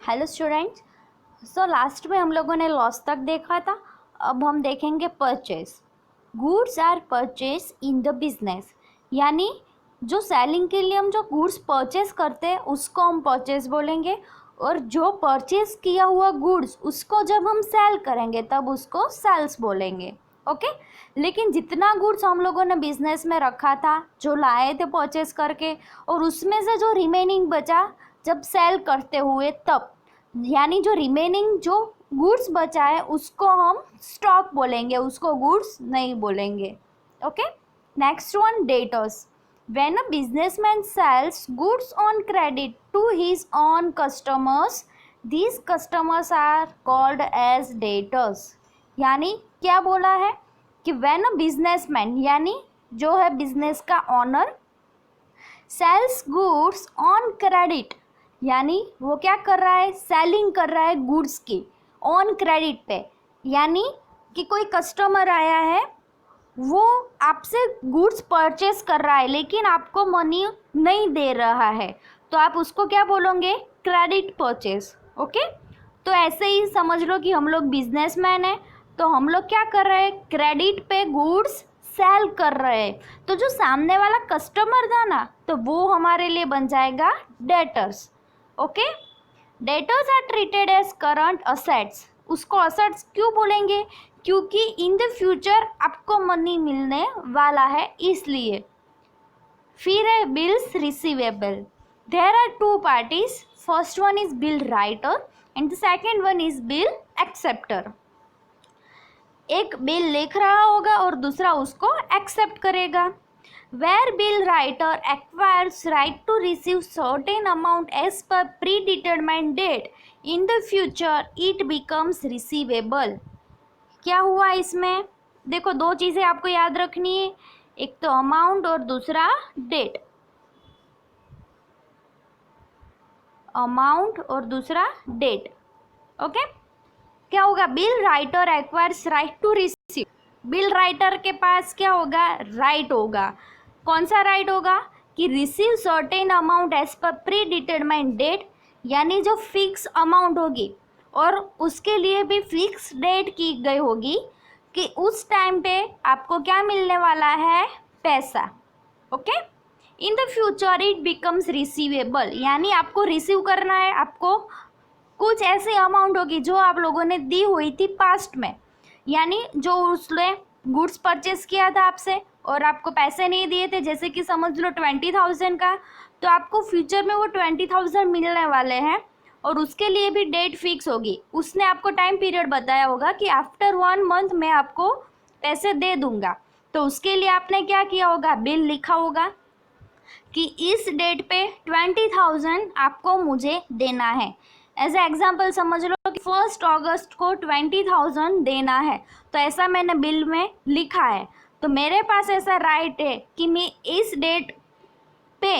Hello students. So last में हम लोगों ने लॉस तक देखा था। अब हम देखेंगे purchase. Goods are purchase in the business, यानी जो सेलिंग के लिए हम जो गुड्स परचेज करते हैं उसको हम परचेज बोलेंगे, और जो परचेज किया हुआ गुड्स उसको जब हम सेल करेंगे तब उसको सेल्स बोलेंगे। ओके लेकिन जितना गुड्स हम लोगों ने बिजनेस में रखा था, जो लाए थे परचेज करके, और उसमें से जो रिमेनिंग बचा जब सेल करते हुए तब, यानी जो रिमेनिंग जो गुड्स बचा है उसको हम स्टॉक बोलेंगे, उसको गुड्स नहीं बोलेंगे। Okay next one, debtors. When a businessman sells goods on credit to his on customers, these customers are called as debtors. यानी क्या बोला है कि व्हेन अ बिजनेसमैन, यानी जो है बिजनेस का owner, sells goods on credit, यानी वो क्या कर रहा है, सेलिंग कर रहा है गुड्स की ऑन क्रेडिट पे, यानी कि कोई कस्टमर आया है, वो आपसे गुड्स परचेस कर रहा है लेकिन आपको मनी नहीं दे रहा है, तो आप उसको क्या बोलोगे, क्रेडिट परचेस। ओके तो ऐसे ही समझ लो कि हम लोग बिजनेसमैन हैं, तो हम लोग क्या कर रहे हैं, क्रेडिट पे गुड्स सेल कर रहे हैं, तो जो सामने वाला कस्टमर था ना, तो वो हमारे लिए बन जाएगा debtors. Okay debtors are treated as current assets. उसको असेट्स क्यों बोलेंगे, क्योंकि इन द फ्यूचर आपको मनी मिलने वाला है इसलिए। फिर है bills receivable. There are two parties, first one is bill writer and the second one is bill acceptor. एक बिल लिख रहा होगा और दूसरा उसको एक्सेप्ट करेगा। Where bill writer acquires right to receive certain amount as per predetermined date, in the future it becomes receivable। क्या हुआ इसमें, देखो दो चीज़ें आपको याद रखनी है, एक तो अमाउंट और दूसरा डेट। अमाउंट और दूसरा डेट। ओके क्या होगा, bill writer acquires right to receive. Bill writer के पास क्या होगा, राइट होगा। कौन सा राइट होगा कि receive certain amount as per predetermined date, यानी जो फिक्स अमाउंट होगी और उसके लिए भी फिक्स डेट की गई होगी कि उस टाइम पे आपको क्या मिलने वाला है, पैसा। Okay in the future it becomes receivable, यानी आपको रिसीव करना है, आपको कुछ ऐसी अमाउंट होगी जो आप लोगों ने दी हुई थी पास्ट में, यानी जो उसने गुड्स परचेस किया था आपसे और आपको पैसे नहीं दिए थे, जैसे कि समझ लो 20,000 का, तो आपको फ्यूचर में वो 20,000 मिलने वाले हैं और उसके लिए भी डेट फिक्स होगी। उसने आपको टाइम पीरियड बताया होगा कि आफ्टर 1 मंथ मैं आपको पैसे दे दूंगा, तो उसके लिए आपने क्या किया होगा, बिल लिखा होगा कि इस डेट पे 20,000 आपको मुझे देना है। एज ए एग्जाम्पल समझ लो कि 1 अगस्त को 20,000 देना है, तो ऐसा मैंने बिल में लिखा है, तो मेरे पास ऐसा राइट है कि मैं इस डेट पे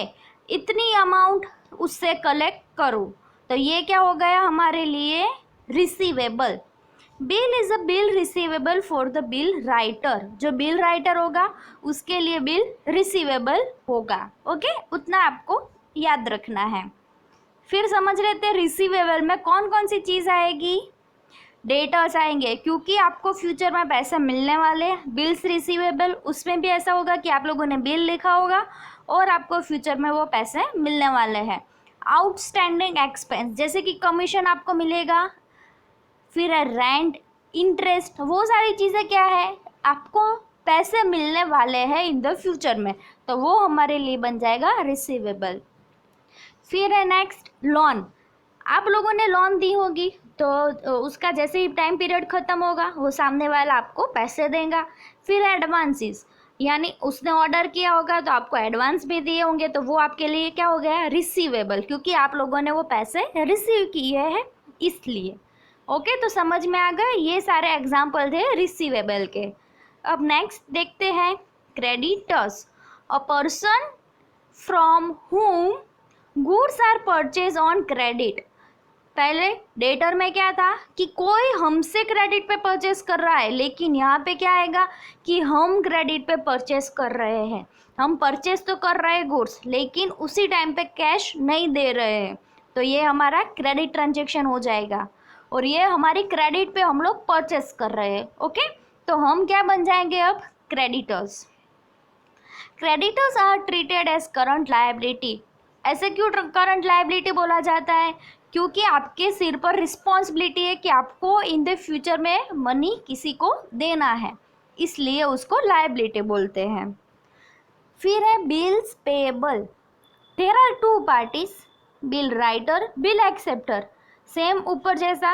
इतनी अमाउंट उससे कलेक्ट करूं, तो ये क्या हो गया हमारे लिए, receivable. Bill is a bill receivable for the bill writer, जो बिल राइटर होगा उसके लिए बिल रिसीवेबल होगा। ओके उतना आपको याद रखना है। फिर समझ लेते हैं रिसीवेबल में कौन कौन सी चीज़ आएगी, डेटर्स आएंगे क्योंकि आपको फ्यूचर में पैसे मिलने वाले हैं। बिल्स रिसीवेबल, उसमें भी ऐसा होगा कि आप लोगों ने बिल लिखा होगा और आपको फ्यूचर में वो पैसे मिलने वाले हैं। आउटस्टैंडिंग एक्सपेंस, जैसे कि कमीशन आपको मिलेगा, फिर है रेंट, इंटरेस्ट, वो सारी चीज़ें क्या है, आपको पैसे मिलने वाले हैं इन द फ्यूचर में, तो वो हमारे लिए बन जाएगा रिसीवेबल। फिर है नेक्स्ट लोन। आप लोगों ने लोन दी होगी तो उसका जैसे ही टाइम पीरियड ख़त्म होगा वो सामने वाला आपको पैसे देगा। फिर एडवांसेस, यानी उसने ऑर्डर किया होगा तो आपको एडवांस भी दिए होंगे, तो वो आपके लिए क्या हो गया, रिसीवेबल, क्योंकि आप लोगों ने वो पैसे रिसीव किए हैं इसलिए। ओके तो समझ में आ गए, ये सारे एग्जाम्पल थे रिसीवेबल के। अब नेक्स्ट देखते हैं creditors. A person from whom goods are purchase on credit. पहले डेटर में क्या था कि कोई हमसे क्रेडिट पे परचेस कर रहा है, लेकिन यहाँ पे क्या आएगा कि हम क्रेडिट पे परचेस कर रहे हैं। हम परचेस तो कर रहे हैं गुड्स, लेकिन उसी टाइम पे कैश नहीं दे रहे हैं, तो ये हमारा क्रेडिट ट्रांजेक्शन हो जाएगा और ये हमारी क्रेडिट पे हम लोग परचेस कर रहे हैं। ओके, तो हम क्या बन जाएंगे अब? Creditors. Creditors are treated as current liability. ऐसे क्यों करंट लायबिलिटी बोला जाता है? क्योंकि आपके सिर पर रिस्पॉन्सिबिलिटी है कि आपको इन द फ्यूचर में मनी किसी को देना है, इसलिए उसको लायबिलिटी बोलते हैं। फिर है bills payable. There are two parties, bill writer, bill acceptor. Same ऊपर जैसा,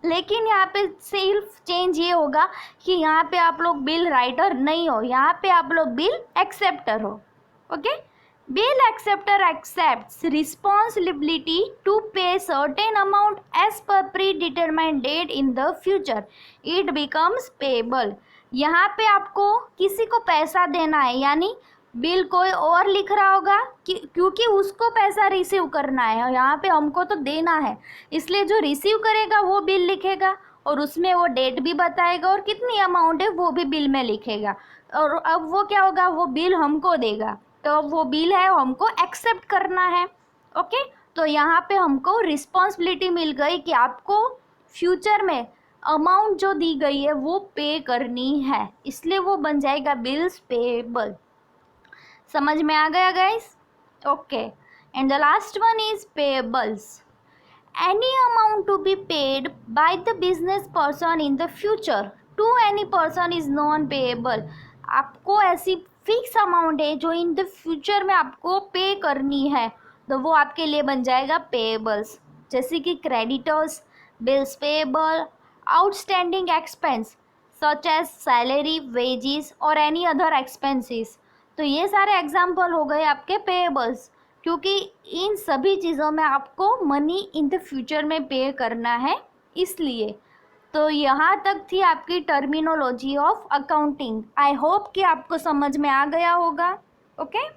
लेकिन यहाँ पे सिर्फ चेंज ये होगा कि यहाँ पे आप लोग बिल राइटर नहीं हो, यहाँ पे आप लोग बिल एक्सेप्टर हो। Okay, bill acceptor accepts responsibility to pay certain amount as per predetermined date in the future, it becomes payable. यहाँ पे आपको किसी को पैसा देना है, यानी बिल कोई और लिख रहा होगा क्योंकि उसको पैसा रिसीव करना है, यहाँ पे हमको तो देना है, इसलिए जो रिसीव करेगा वो बिल लिखेगा और उसमें वो डेट भी बताएगा और कितनी अमाउंट है वो भी बिल में लिखेगा। और अब वो क्या होगा? वो बिल हमको देगा, तो अब वो बिल है हमको एक्सेप्ट करना है। ओके, तो यहाँ पे हमको रिस्पॉन्सिबिलिटी मिल गई कि आपको फ्यूचर में अमाउंट जो दी गई है वो पे करनी है, इसलिए वो बन जाएगा बिल्स पेएबल। समझ में आ गया guys? Okay, and the last one is payables. Any amount to be paid by the business person in the future to any person is non payable. आपको ऐसी फिक्स अमाउंट है जो इन द फ्यूचर में आपको पे करनी है, तो वो आपके लिए बन जाएगा पेएबल्स। जैसे कि creditors, bills payable, outstanding expense such as salary, wages और एनी अदर एक्सपेंसेस। तो ये सारे एग्जाम्पल हो गए आपके पेएबल्स, क्योंकि इन सभी चीज़ों में आपको मनी इन द फ्यूचर में पे करना है, इसलिए। तो यहाँ तक थी आपकी terminology of accounting. I hope कि आपको समझ में आ गया होगा। ओके।